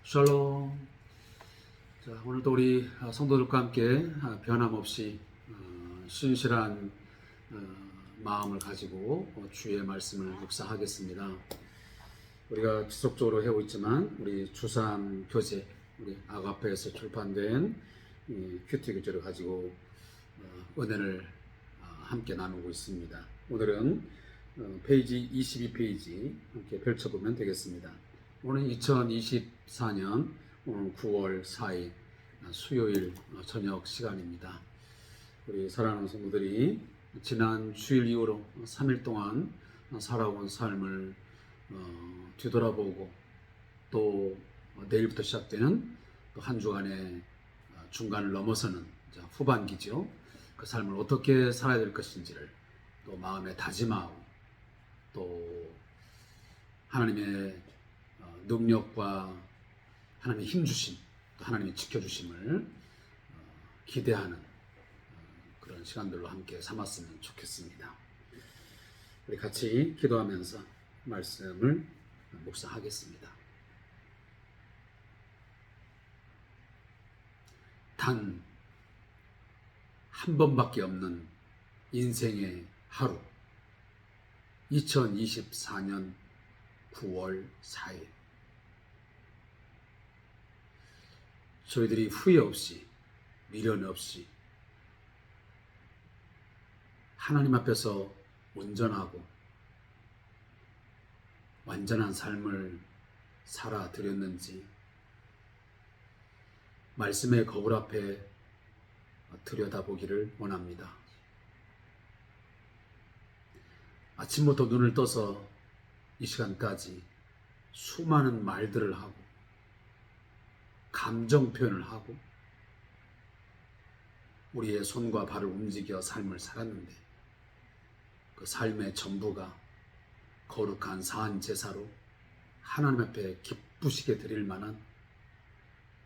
샬롬. 자, 오늘도 우리 성도들과 함께 변함없이 신실한 마음을 가지고 주의 말씀을 묵상하겠습니다. 우리가 지속적으로 해오고 있지만 우리 주삼 교재, 우리 아가페에서 출판된 큐티 교재를 가지고 은혜를 함께 나누고 있습니다. 오늘은 페이지 22페이지 함께 펼쳐보면 되겠습니다. 오늘 2024년 오늘 9월 4일 수요일 저녁 시간입니다. 우리 사랑하는 성도들이 지난 주일 이후로 3일 동안 살아온 삶을 뒤돌아보고 또 내일부터 시작되는 또 한 주간의 중간을 넘어서는 후반기죠. 그 삶을 어떻게 살아야 될 것인지를 또 마음에 다짐하고 또 하나님의 능력과 하나님의 힘주심, 또 하나님의 지켜주심을 기대하는 그런 시간들로 함께 삼았으면 좋겠습니다. 우리 같이 기도하면서 말씀을 묵상하겠습니다. 단 한 번밖에 없는 인생의 하루, 2024년 9월 4일. 저희들이 후회 없이, 미련 없이 하나님 앞에서 온전하고 완전한 삶을 살아드렸는지 말씀의 거울 앞에 들여다보기를 원합니다. 아침부터 눈을 떠서 이 시간까지 수많은 말들을 하고 감정 표현을 하고 우리의 손과 발을 움직여 삶을 살았는데 그 삶의 전부가 거룩한 사한 제사로 하나님 앞에 기쁘시게 드릴 만한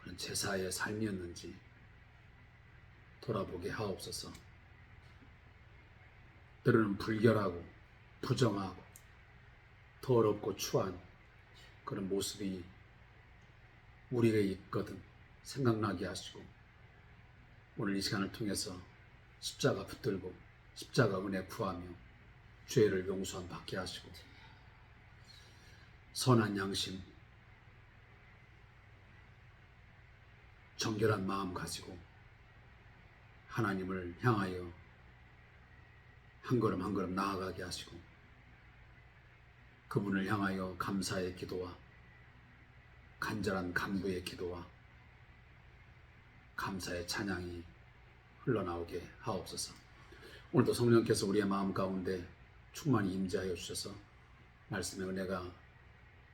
그런 제사의 삶이었는지 돌아보게 하옵소서. 때로는 불결하고 부정하고 더럽고 추한 그런 모습이 우리에게 있거든 생각나게 하시고 오늘 이 시간을 통해서 십자가 붙들고 십자가 은혜 구하며 죄를 용서함 받게 하시고 선한 양심, 정결한 마음 가지고 하나님을 향하여 한 걸음 한 걸음 나아가게 하시고 그분을 향하여 감사의 기도와 간절한 간구의 기도와 감사의 찬양이 흘러나오게 하옵소서. 오늘도 성령께서 우리의 마음 가운데 충만히 임재하여 주셔서 말씀의 은혜가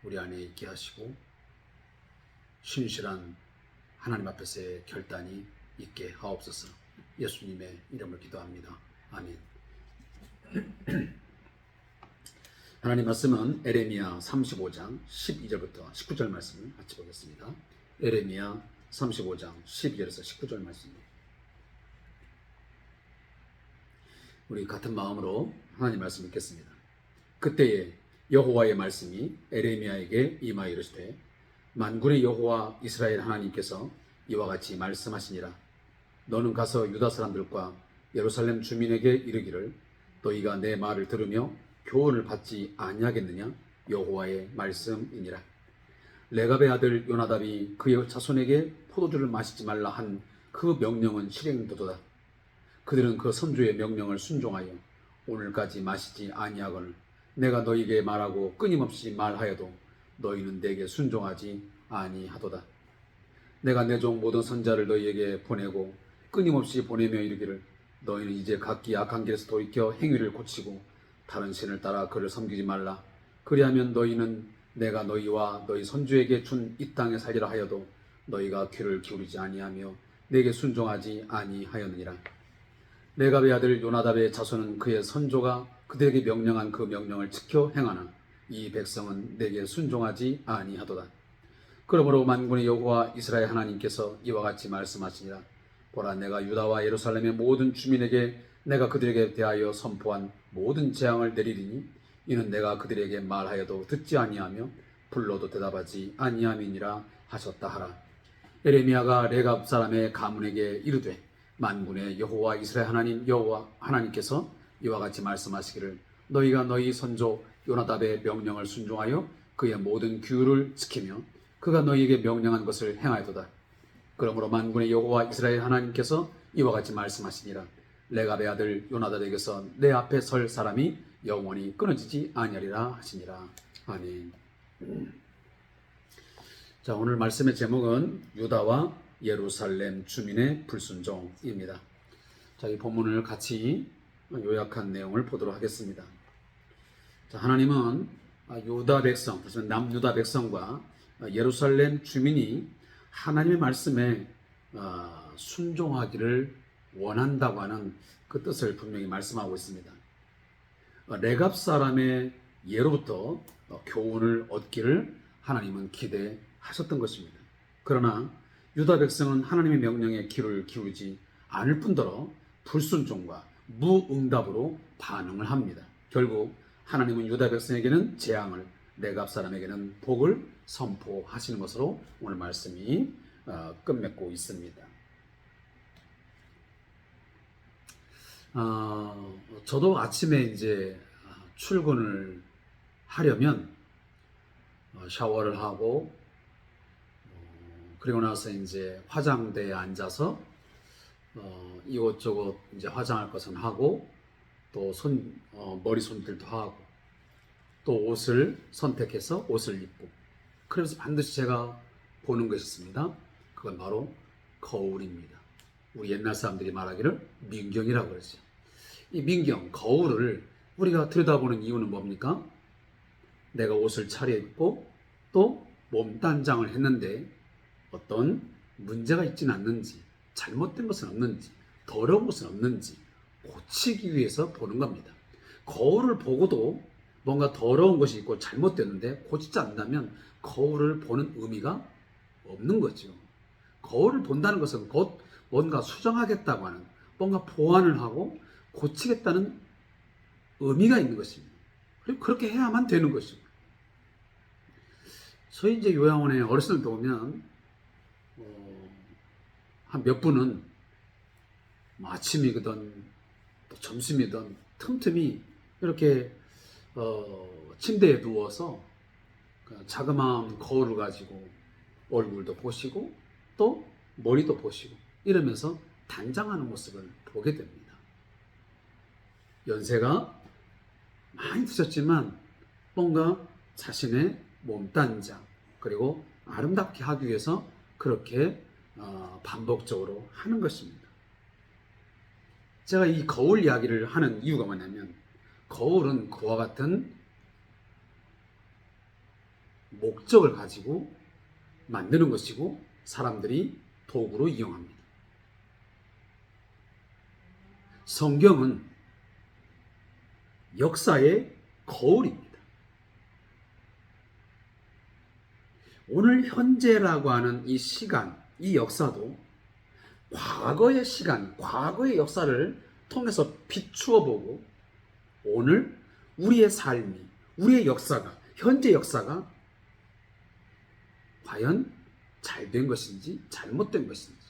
우리 안에 있게 하시고 신실한 하나님 앞에서의 결단이 있게 하옵소서. 예수님의 이름을 기도합니다. 아멘. 하나님 말씀은 에레미야 35장 12절부터 19절 말씀을 같이 보겠습니다. 에레미야 35장 12절에서 19절 말씀입니다. 우리 같은 마음으로 하나님 말씀 읽겠습니다. 그때에 여호와의 말씀이 에레미야에게 임하여 이르시되 만군의 여호와 이스라엘 하나님께서 이와 같이 말씀하시니라. 너는 가서 유다 사람들과 예루살렘 주민에게 이르기를 너희가 내 말을 들으며 교훈을 받지 아니하겠느냐? 여호와의 말씀이니라. 레갑의 아들 요나답이 그의 자손에게 포도주를 마시지 말라 한 그 명령은 실행되도다. 그들은 그 선주의 명령을 순종하여 오늘까지 마시지 아니하거늘 내가 너희에게 말하고 끊임없이 말하여도 너희는 내게 순종하지 아니하도다. 내가 내 종 모든 선자를 너희에게 보내고 끊임없이 보내며 이르기를 너희는 이제 각기 악한 길에서 돌이켜 행위를 고치고 다른 신을 따라 그를 섬기지 말라. 그리하면 너희는 내가 너희와 너희 선주에게 준 이 땅에 살리라 하여도 너희가 귀를 기울이지 아니하며 내게 순종하지 아니하였느니라. 레갑의 아들 요나답의 자손은 그의 선조가 그들에게 명령한 그 명령을 지켜 행하나 이 백성은 내게 순종하지 아니하도다. 그러므로 만군의 여호와 이스라엘 하나님께서 이와 같이 말씀하시니라. 보라, 내가 유다와 예루살렘의 모든 주민에게 내가 그들에게 대하여 선포한 모든 재앙을 내리리니 이는 내가 그들에게 말하여도 듣지 아니하며 불러도 대답하지 아니함이니라 하셨다 하라. 에레미야가 레갑 사람의 가문에게 이르되 만군의 여호와 이스라엘 하나님 여호와 하나님께서 이와 같이 말씀하시기를 너희가 너희 선조 요나답의 명령을 순종하여 그의 모든 규율을 지키며 그가 너희에게 명령한 것을 행하여도다. 그러므로 만군의 여호와 이스라엘 하나님께서 이와 같이 말씀하시니라. 레갑의 아들 요나답에게서 내 앞에 설 사람이 영원히 끊어지지 아니하리라 하시니라. 아멘. 자, 오늘 말씀의 제목은 유다와 예루살렘 주민의 불순종입니다. 자, 이 본문을 같이 요약한 내용을 보도록 하겠습니다. 자, 하나님은 유다 백성, 남유다 백성과 예루살렘 주민이 하나님의 말씀에 순종하기를 원한다고 하는 그 뜻을 분명히 말씀하고 있습니다. 레갑 사람의 예로부터 교훈을 얻기를 하나님은 기대하셨던 것입니다. 그러나 유다 백성은 하나님의 명령에 귀를 기울이지 않을 뿐더러 불순종과 무응답으로 반응을 합니다. 결국 하나님은 유다 백성에게는 재앙을, 레갑 사람에게는 복을 선포하시는 것으로 오늘 말씀이 끝맺고 있습니다. 저도 아침에 이제 출근을 하려면 샤워를 하고 그리고 나서 이제 화장대에 앉아서 이것저것 이제 화장할 것은 하고 또 머리 손질도 하고 또 옷을 선택해서 옷을 입고 그래서 반드시 제가 보는 것이 있습니다. 그건 바로 거울입니다. 우리 옛날 사람들이 말하기를 민경이라고 그러죠. 이 민경, 거울을 우리가 들여다보는 이유는 뭡니까? 내가 옷을 차려입고 또 몸단장을 했는데 어떤 문제가 있지는 않는지, 잘못된 것은 없는지, 더러운 것은 없는지 고치기 위해서 보는 겁니다. 거울을 보고도 뭔가 더러운 것이 있고 잘못됐는데 고치지 않는다면 거울을 보는 의미가 없는 거죠. 거울을 본다는 것은 곧 뭔가 수정하겠다고 하는, 뭔가 보완을 하고 고치겠다는 의미가 있는 것입니다. 그리고 그렇게 해야만 되는 것이고. 저희 이제 요양원에 어르신들 보면 한 몇 분은 아침이든 또 점심이든 틈틈이 이렇게 침대에 누워서 자그마한 거울을 가지고 얼굴도 보시고 또 머리도 보시고 이러면서 단장하는 모습을 보게 됩니다. 연세가 많이 드셨지만 뭔가 자신의 몸단장 그리고 아름답게 하기 위해서 그렇게 반복적으로 하는 것입니다. 제가 이 거울 이야기를 하는 이유가 뭐냐면 거울은 그와 같은 목적을 가지고 만드는 것이고 사람들이 도구로 이용합니다. 성경은 역사의 거울입니다. 오늘 현재라고 하는 이 시간, 이 역사도 과거의 시간, 과거의 역사를 통해서 비추어 보고 오늘 우리의 삶이, 우리의 역사가, 현재 역사가 과연 잘된 것인지 잘못된 것인지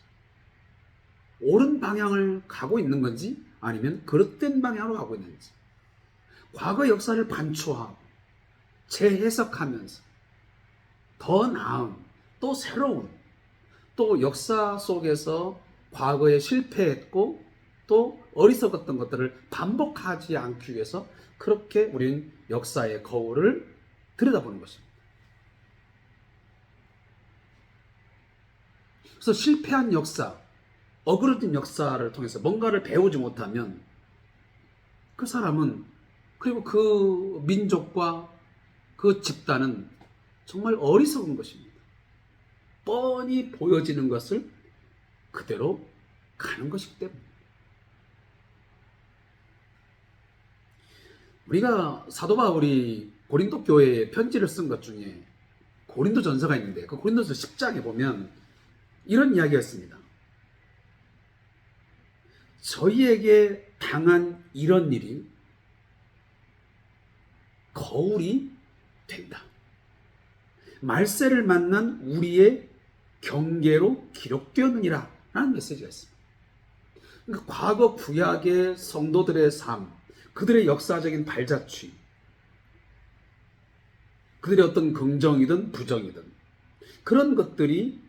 옳은 방향을 가고 있는 건지 아니면 그릇된 방향으로 가고 있는지 과거 역사를 반추하고 재해석하면서 더 나은 또 새로운 또 역사 속에서 과거에 실패했고 또 어리석었던 것들을 반복하지 않기 위해서 그렇게 우리는 역사의 거울을 들여다보는 것입니다. 그래서 실패한 역사, 어그러진 역사를 통해서 뭔가를 배우지 못하면 그 사람은 그리고 그 민족과 그 집단은 정말 어리석은 것입니다. 뻔히 보여지는 것을 그대로 가는 것이기 때문입니다. 우리가 사도 바울이 고린도 교회에 편지를 쓴 것 중에 고린도 전서가 있는데 그 고린도서 10장에 보면 이런 이야기가 있습니다. 저희에게 당한 이런 일이 거울이 된다. 말세를 만난 우리의 경계로 기록되었느니라 라는 메시지가 있습니다. 그러니까 과거 구약의 성도들의 삶, 그들의 역사적인 발자취, 그들의 어떤 긍정이든 부정이든 그런 것들이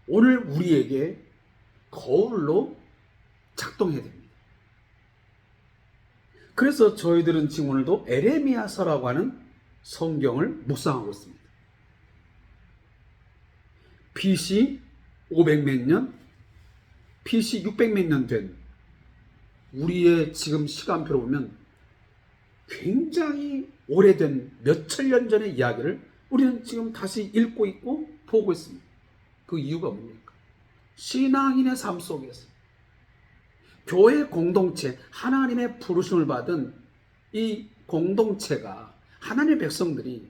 오늘 우리에게 거울로 작동해야 됩니다. 그래서 저희들은 지금 오늘도 에레미야서라고 하는 성경을 묵상하고 있습니다. BC 500 몇 년, BC 600 몇 년 된 우리의 지금 시간표로 보면 굉장히 오래된 몇천 년 전의 이야기를 우리는 지금 다시 읽고 있고 보고 있습니다. 그 이유가 뭡니까? 신앙인의 삶 속에서 교회 공동체, 하나님의 부르심을 받은 이 공동체가, 하나님의 백성들이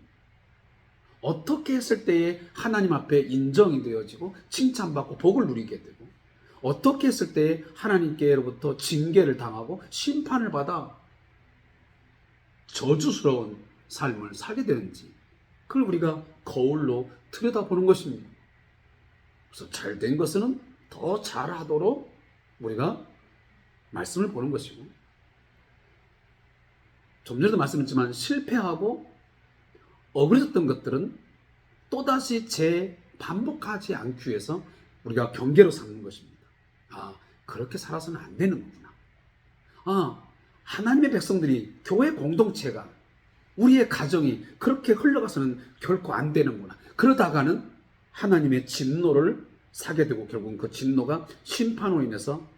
어떻게 했을 때에 하나님 앞에 인정이 되어지고 칭찬받고 복을 누리게 되고, 어떻게 했을 때에 하나님께로부터 징계를 당하고 심판을 받아 저주스러운 삶을 살게 되는지, 그걸 우리가 거울로 들여다보는 것입니다. 그래서 잘된 것은 더 잘하도록 우리가 말씀을 보는 것이고, 좀 전에도 말씀했지만 실패하고 어그러졌던 것들은 또다시 재반복하지 않기 위해서 우리가 경계로 삼는 것입니다. 그렇게 살아서는 안 되는 거구나. 하나님의 백성들이, 교회 공동체가, 우리의 가정이 그렇게 흘러가서는 결코 안 되는구나. 그러다가는 하나님의 진노를 사게 되고 결국은 그 진노가 심판으로 인해서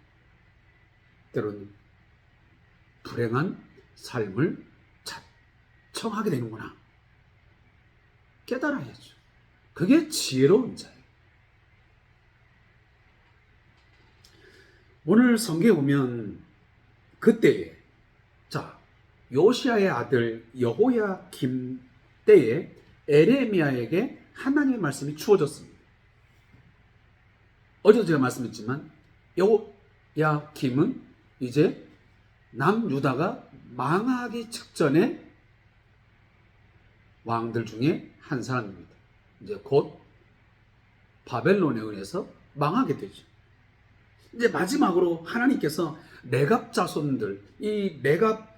때로는 불행한 삶을 자청하게 되는구나. 깨달아야죠. 그게 지혜로운 자예요. 오늘 성경에 보면 그때에, 요시야의 아들 여호야김 때에 에레미야에게 하나님의 말씀이 주어졌습니다. 어제도 제가 말씀했지만 여호야김은 이제 남유다가 망하기 직전에 왕들 중에 한 사람입니다. 이제 곧 바벨론에 의해서 망하게 되죠. 이제 마지막으로 하나님께서 네갑 자손들, 이 네갑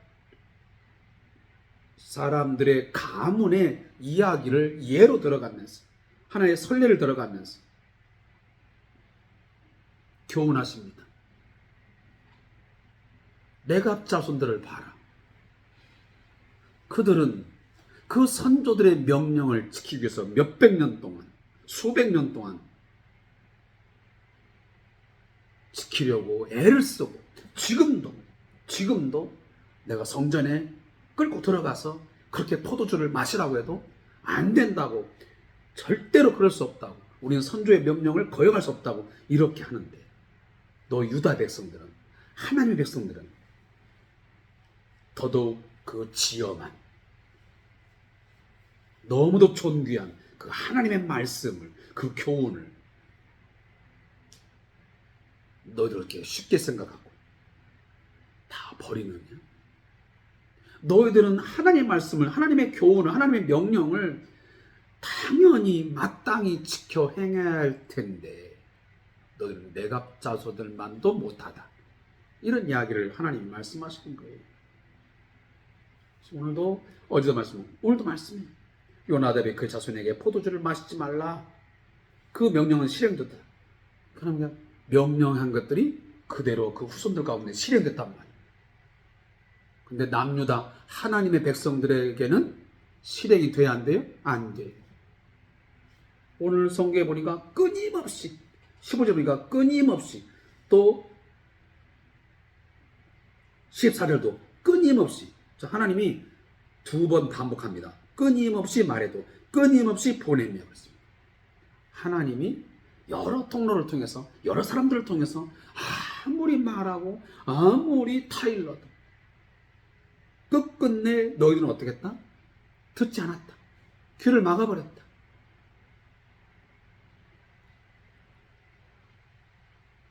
사람들의 가문의 이야기를 예로 들어가면서, 하나의 선례를 들어가면서 교훈하십니다. 네갑 자손들을 봐라. 그들은 그 선조들의 명령을 지키기 위해서 몇백 년 동안, 수백 년 동안 지키려고 애를 쓰고, 지금도 내가 성전에 끌고 들어가서 그렇게 포도주를 마시라고 해도 안 된다고, 절대로 그럴 수 없다고, 우리는 선조의 명령을 거역할 수 없다고 이렇게 하는데, 너 유다 백성들은, 하나님의 백성들은 더더욱 그 지엄한, 너무도 존귀한 그 하나님의 말씀을, 그 교훈을 너희들 이렇게 쉽게 생각하고 다 버리느냐? 너희들은 하나님의 말씀을, 하나님의 교훈을, 하나님의 명령을 당연히 마땅히 지켜 행해야 할 텐데 너희들은 네갑 자손들만도 못하다. 이런 이야기를 하나님이 말씀하시는 거예요. 오늘도, 어제도 말씀, 오늘도 말씀해요. 요나답이 그 자손에게 포도주를 마시지 말라. 그 명령은 실행됐다. 그러면 명령한 것들이 그대로 그 후손들 가운데 실행됐단 말이에요. 근데 남유다 하나님의 백성들에게는 실행이 돼야 안 돼요? 안 돼요. 오늘 성경에 보니까 끊임없이, 15절 보니까 끊임없이, 또 14절도 끊임없이, 하나님이 두 번 반복합니다. 끊임없이 말해도, 끊임없이 보내며. 그렇습니다. 하나님이 여러 통로를 통해서, 여러 사람들을 통해서 아무리 말하고 아무리 타일러도 끝끝내 너희들은 어떻게 했다? 듣지 않았다. 귀를 막아버렸다.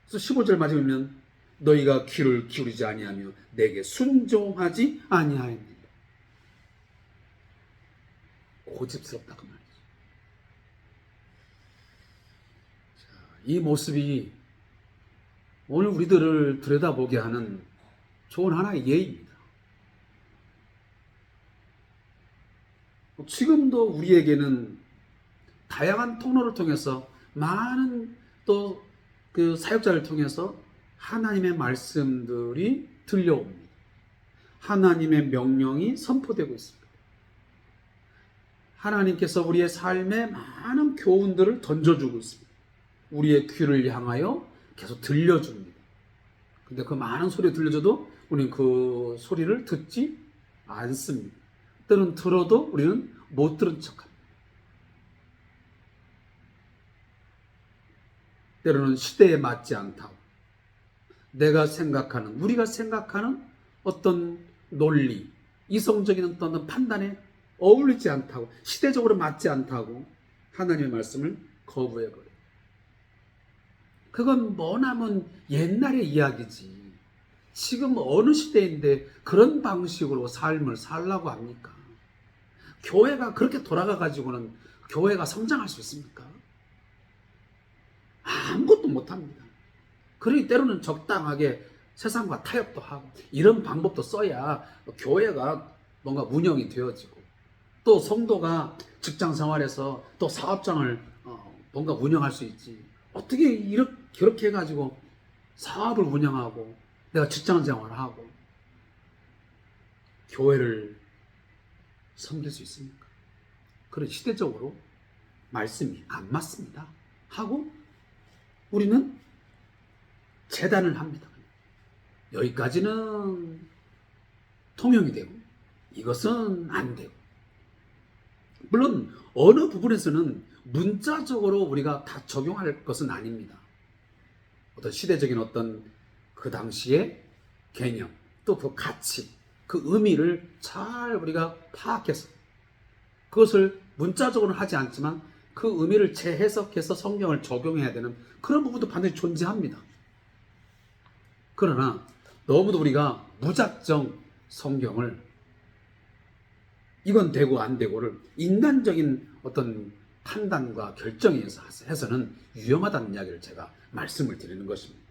그래서 15절 맞으면 너희가 귀를 기울이지 아니하며 내게 순종하지 아니하였느니라. 고집스럽다 그 말이죠. 이 모습이 오늘 우리들을 들여다보게 하는 좋은 하나의 예입니다. 지금도 우리에게는 다양한 통로를 통해서 많은 또 그 사역자를 통해서 하나님의 말씀들이 들려옵니다. 하나님의 명령이 선포되고 있습니다. 하나님께서 우리의 삶에 많은 교훈들을 던져주고 있습니다. 우리의 귀를 향하여 계속 들려줍니다. 근데 그 많은 소리 들려줘도 우리는 그 소리를 듣지 않습니다. 때로는 들어도 우리는 못 들은 척합니다. 때로는 시대에 맞지 않다고, 우리가 생각하는 어떤 논리, 이성적인 어떤 판단에 어울리지 않다고, 시대적으로 맞지 않다고 하나님의 말씀을 거부해버려요. 그건 머나먼 옛날의 이야기지. 지금 어느 시대인데 그런 방식으로 삶을 살라고 합니까? 교회가 그렇게 돌아가가지고는 교회가 성장할 수 있습니까? 아무것도 못합니다. 그러니 때로는 적당하게 세상과 타협도 하고 이런 방법도 써야 교회가 뭔가 운영이 되어지고 또 성도가 직장 생활에서 또 사업장을 뭔가 운영할 수 있지. 어떻게 이렇게 해가지고 사업을 운영하고 내가 직장 생활을 하고 교회를 섬길 수 있습니까? 그런 시대적으로 말씀이 안 맞습니다 하고 우리는 재단을 합니다. 여기까지는 통용이 되고 이것은 안 되고, 물론 어느 부분에서는 문자적으로 우리가 다 적용할 것은 아닙니다. 어떤 시대적인 어떤 그 당시의 개념, 또 그 가치, 그 의미를 잘 우리가 파악해서 그것을 문자적으로는 하지 않지만 그 의미를 재해석해서 성경을 적용해야 되는 그런 부분도 반드시 존재합니다. 그러나 너무도 우리가 무작정 성경을 이건 되고 안 되고를 인간적인 어떤 판단과 결정에 의해서 해서는 위험하다는 이야기를 제가 말씀을 드리는 것입니다.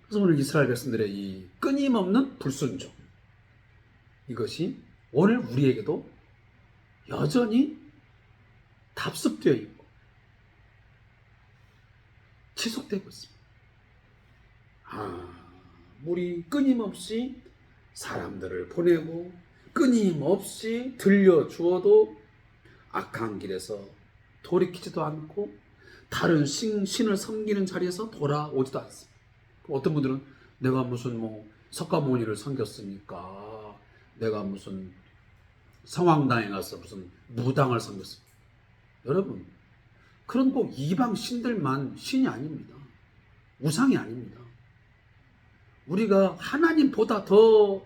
그래서 오늘 이스라엘 백성들의 이 끊임없는 불순종, 이것이 오늘 우리에게도 여전히 답습되어 있고 지속되고 있습니다. 우리 끊임없이 사람들을 보내고 끊임없이 들려주어도 악한 길에서 돌이키지도 않고 다른 신을 섬기는 자리에서 돌아오지도 않습니다. 어떤 분들은 내가 무슨 석가모니를 섬겼으니까, 내가 무슨 성황당에 가서 무슨 무당을 섬겼습니다. 여러분, 그런 꼭 이방 신들만 신이 아닙니다. 우상이 아닙니다. 우리가 하나님보다 더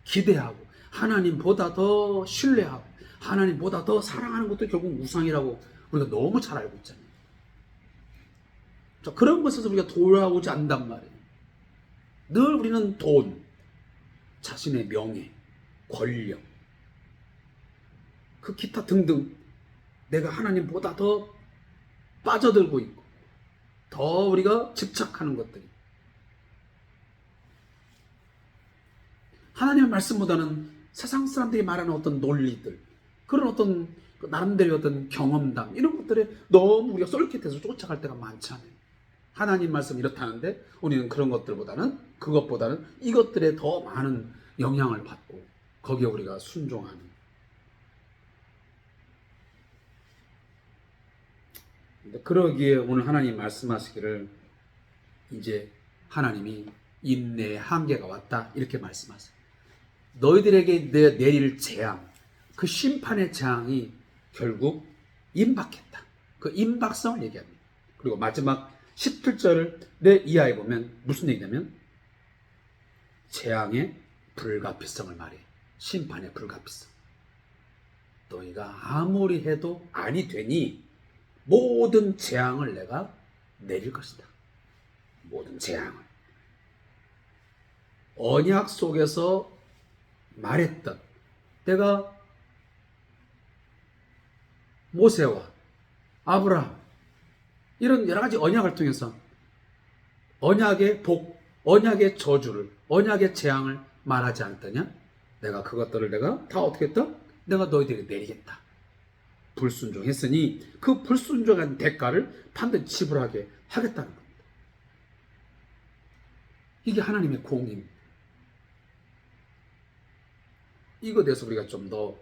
기대하고 하나님보다 더 신뢰하고 하나님보다 더 사랑하는 것도 결국 우상이라고 우리가 너무 잘 알고 있잖아요. 그런 것에서 우리가 돌아오지 않는단 말이에요. 늘 우리는 돈, 자신의 명예, 권력, 그 기타 등등 내가 하나님보다 더 빠져들고 있고 더 우리가 집착하는 것들이 하나님의 말씀보다는 세상 사람들이 말하는 어떤 논리들, 그런 어떤 나름대로의 어떤 경험담, 이런 것들에 너무 우리가 쏠깃해서 쫓아갈 때가 많잖아요. 하나님 말씀 이렇다는데 우리는 그것보다는 이것들에 더 많은 영향을 받고 거기에 우리가 순종하는. 그러기에 오늘 하나님 말씀하시기를 이제 하나님이 인내의 한계가 왔다 이렇게 말씀하세요. 너희들에게 내릴 재앙, 그 심판의 재앙이 결국 임박했다. 그 임박성을 얘기합니다. 그리고 마지막 17절을 이하에 보면 무슨 얘기냐면 재앙의 불가피성을 말해. 심판의 불가피성. 너희가 아무리 해도 아니 되니 모든 재앙을 내가 내릴 것이다. 모든 재앙을. 언약 속에서 말했던, 내가 모세와 아브라함 이런 여러 가지 언약을 통해서 언약의 복, 언약의 저주를, 언약의 재앙을 말하지 않았더냐? 내가 그것들을 내가 다 어떻게 했다? 내가 너희들에게 내리겠다. 불순종했으니 그 불순종한 대가를 반드시 지불하게 하겠다는 겁니다. 이게 하나님의 공의입니다. 이거에 대해서 우리가 좀 더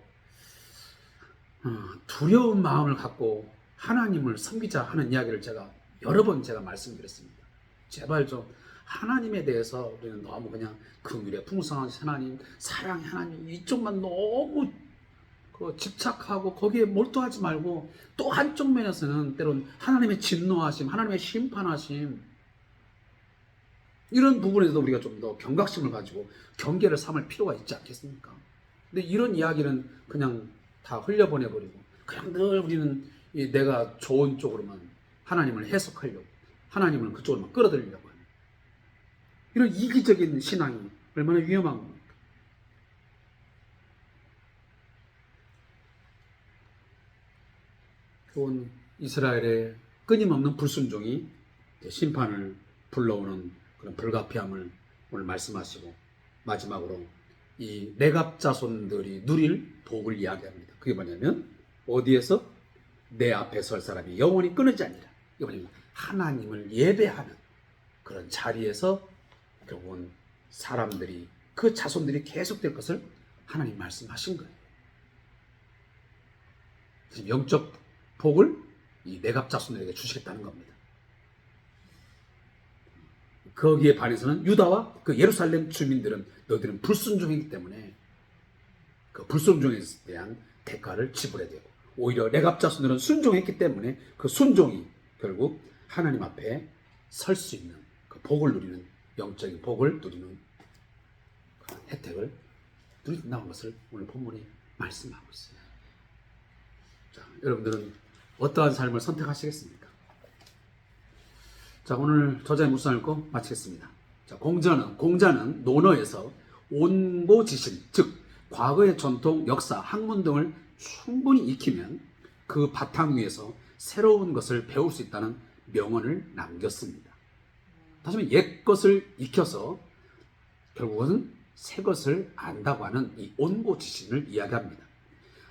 두려운 마음을 갖고 하나님을 섬기자 하는 이야기를 제가 여러 번 제가 말씀드렸습니다. 제발 좀 하나님에 대해서 우리는 너무 그냥 긍휼의 풍성하신 하나님, 사랑의 하나님 이쪽만 너무 집착하고 거기에 몰두하지 말고 또 한쪽 면에서는 때론 하나님의 진노하심, 하나님의 심판하심 이런 부분에서 우리가 좀 더 경각심을 가지고 경계를 삼을 필요가 있지 않겠습니까? 근데 이런 이야기는 그냥 다 흘려보내버리고 그냥 늘 우리는 내가 좋은 쪽으로만 하나님을 해석하려고 하나님을 그쪽으로만 끌어들이려고 하는 이런 이기적인 신앙이 얼마나 위험한 겁니까? 온 이스라엘의 끊임없는 불순종이 심판을 불러오는 그런 불가피함을 오늘 말씀하시고 마지막으로 이 레갑 자손들이 누릴 복을 이야기합니다. 그게 뭐냐면 어디에서 내 앞에 설 사람이 영원히 끊이지 아니라 이게 뭐냐면 하나님을 예배하는 그런 자리에서 결국은 사람들이 그 자손들이 계속될 것을 하나님 말씀하신 거예요. 지금 영적 복을 이 레갑 자손들에게 주시겠다는 겁니다. 거기에 반해서는 유다와 그 예루살렘 주민들은 너희들은 불순종이기 때문에 그 불순종에 대한 대가를 지불해야 되고 오히려 레갑 자손들은 순종했기 때문에 그 순종이 결국 하나님 앞에 설 수 있는 그 복을 누리는 영적인 복을 누리는 그런 혜택을 누린다는 것을 오늘 본문이 말씀하고 있어요. 자, 여러분들은 어떠한 삶을 선택하시겠습니까? 자, 오늘 저자의 묵상 읽고 마치겠습니다. 자, 공자는 논어에서 온고지신, 즉 과거의 전통, 역사, 학문 등을 충분히 익히면 그 바탕 위에서 새로운 것을 배울 수 있다는 명언을 남겼습니다. 다시 말해 옛 것을 익혀서 결국은 새 것을 안다고 하는 이 온고지신을 이야기합니다.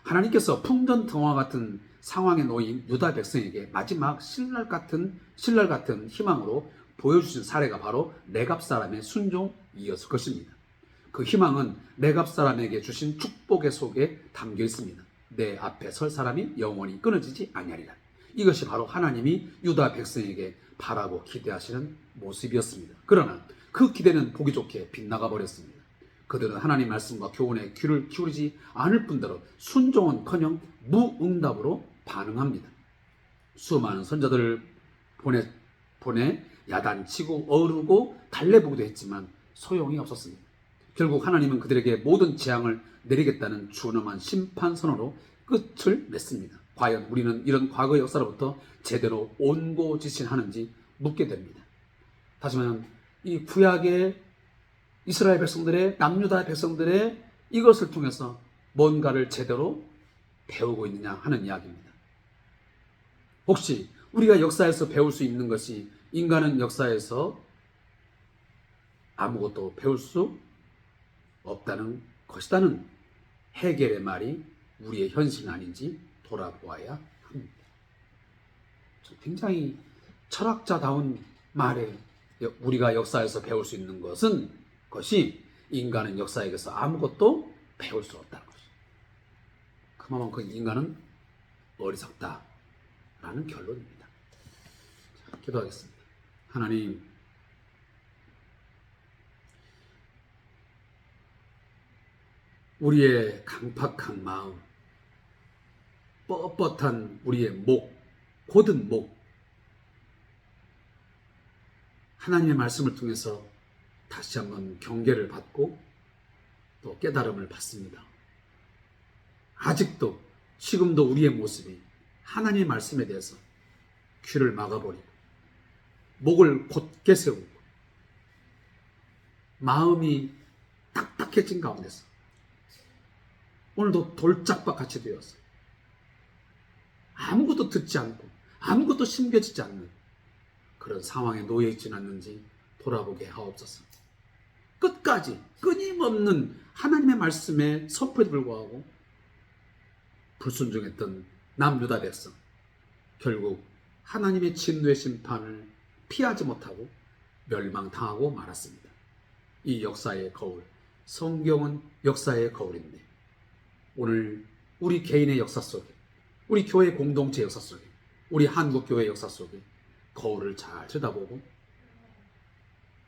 하나님께서 풍전등화 같은 상황에 놓인 유다 백성에게 마지막 신랄 같은 희망으로 보여주신 사례가 바로 레갑 사람의 순종이었을 것입니다. 그 희망은 레갑 사람에게 주신 축복의 속에 담겨 있습니다. 내 앞에 설 사람이 영원히 끊어지지 아니하리라. 이것이 바로 하나님이 유다 백성에게 바라고 기대하시는 모습이었습니다. 그러나 그 기대는 보기 좋게 빗나가 버렸습니다. 그들은 하나님 말씀과 교훈에 귀를 기울이지 않을 뿐더러 순종은커녕 무응답으로 반응합니다. 수많은 선자들을 보내 야단치고 어르고 달래보기도 했지만 소용이 없었습니다. 결국 하나님은 그들에게 모든 재앙을 내리겠다는 준엄한 심판선언으로 끝을 맺습니다. 과연 우리는 이런 과거 역사로부터 제대로 온고지신하는지 묻게 됩니다. 다시 말하면 이 구약의 이스라엘 백성들의 남유다 백성들의 이것을 통해서 뭔가를 제대로 배우고 있느냐 하는 이야기입니다. 혹시 우리가 역사에서 배울 수 있는 것이 인간은 역사에서 아무것도 배울 수 없다는 것이다는 헤겔의 말이 우리의 현실은 아닌지 돌아보아야 합니다. 굉장히 철학자다운 말에 우리가 역사에서 배울 수 있는 것이 인간은 역사에서 아무것도 배울 수 없다는 것이죠. 그만큼 인간은 어리석다라는 결론입니다. 자, 기도하겠습니다. 하나님, 우리의 강팍한 마음, 뻣뻣한 우리의 목, 곧은 목, 하나님의 말씀을 통해서 다시 한번 경계를 받고 또 깨달음을 받습니다. 아직도 지금도 우리의 모습이 하나님의 말씀에 대해서 귀를 막아버리고 목을 곧게 세우고 마음이 딱딱해진 가운데서 오늘도 돌짝밭같이 되었어. 아무것도 듣지 않고 아무것도 심겨지지 않는 그런 상황에 놓여 있지는 않는지 돌아보게 하옵소서. 끝까지 끊임없는 하나님의 말씀에 선포에도 불구하고 불순종했던 남유다 백성, 결국 하나님의 진노의 심판을 피하지 못하고 멸망당하고 말았습니다. 이 역사의 거울, 성경은 역사의 거울인데 오늘 우리 개인의 역사 속에, 우리 교회 공동체 역사 속에, 우리 한국교회 역사 속에 거울을 잘 쳐다보고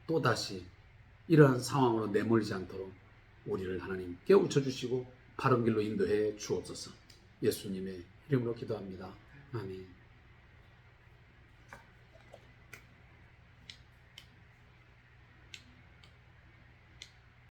또다시 이러한 상황으로 내몰리지 않도록 우리를 하나님 깨우쳐 주시고 바른 길로 인도해 주옵소서. 예수님의 이름으로 기도합니다. 아멘.